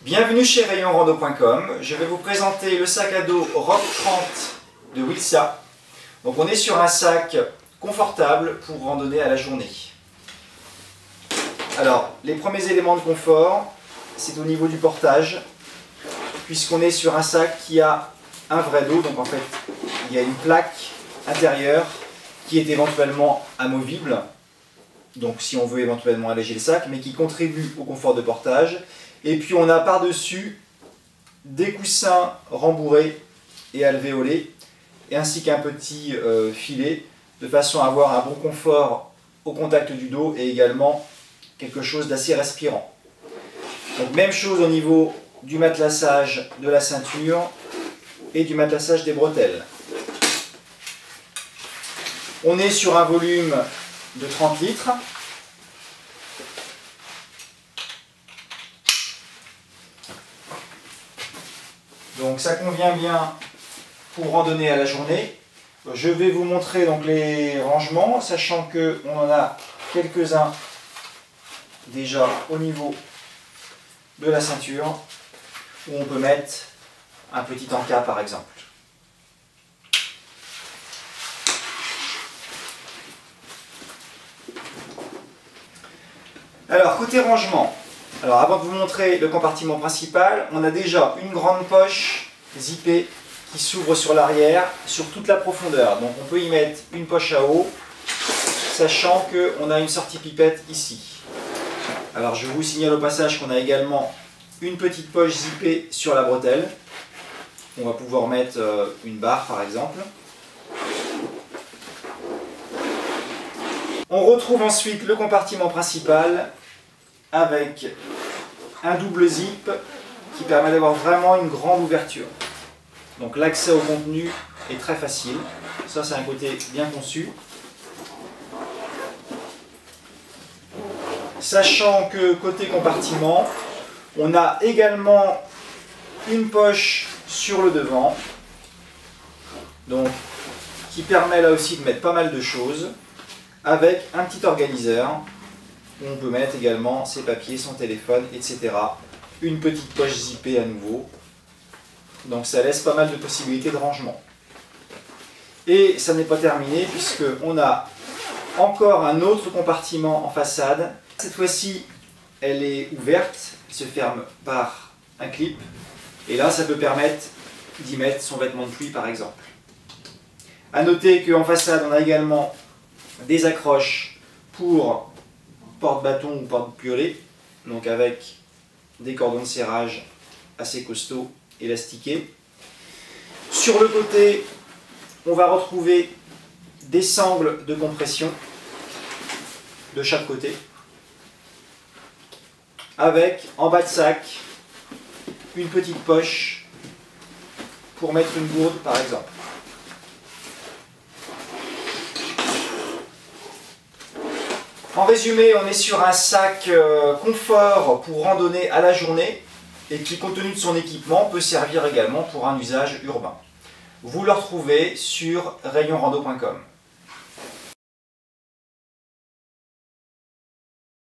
Bienvenue chez rayonrando.com. Je vais vous présenter le sac à dos Rock 30 de Wilsa. Donc on est sur un sac confortable pour randonner à la journée. Alors les premiers éléments de confort, c'est au niveau du portage, puisqu'on est sur un sac qui a un vrai dos. Donc en fait il y a une plaque intérieure qui est éventuellement amovible, donc si on veut éventuellement alléger le sac, mais qui contribue au confort de portage. Et puis on a par-dessus des coussins rembourrés et alvéolés, ainsi qu'un petit filet, de façon à avoir un bon confort au contact du dos et également quelque chose d'assez respirant. Donc même chose au niveau du matelassage de la ceinture et du matelassage des bretelles. On est sur un volume de 30 litres. Donc ça convient bien pour randonner à la journée. Je vais vous montrer donc les rangements, sachant qu'on en a quelques-uns déjà au niveau de la ceinture, où on peut mettre un petit encas par exemple. Alors côté rangement, alors avant de vous montrer le compartiment principal, on a déjà une grande poche zippée qui s'ouvre sur l'arrière, sur toute la profondeur. Donc on peut y mettre une poche à eau, sachant qu'on a une sortie pipette ici. Alors je vous signale au passage qu'on a également une petite poche zippée sur la bretelle. On va pouvoir mettre une barre par exemple. On retrouve ensuite le compartiment principal avec un double zip qui permet d'avoir vraiment une grande ouverture. Donc l'accès au contenu est très facile. Ça c'est un côté bien conçu. Sachant que côté compartiment, on a également une poche sur le devant, donc qui permet là aussi de mettre pas mal de choses, avec un petit organiseur où on peut mettre également ses papiers, son téléphone, etc. Une petite poche zippée à nouveau. Donc ça laisse pas mal de possibilités de rangement. Et ça n'est pas terminé, puisqu'on a encore un autre compartiment en façade. Cette fois-ci, elle est ouverte, elle se ferme par un clip. Et là, ça peut permettre d'y mettre son vêtement de pluie par exemple. A noter qu'en façade, on a également des accroches pour porte-bâton ou porte-piolet, donc avec des cordons de serrage assez costauds, élastiqués. Sur le côté, on va retrouver des sangles de compression de chaque côté, avec en bas de sac une petite poche pour mettre une gourde par exemple. En résumé, on est sur un sac confort pour randonner à la journée et qui, compte tenu de son équipement, peut servir également pour un usage urbain. Vous le retrouvez sur rayonrando.com.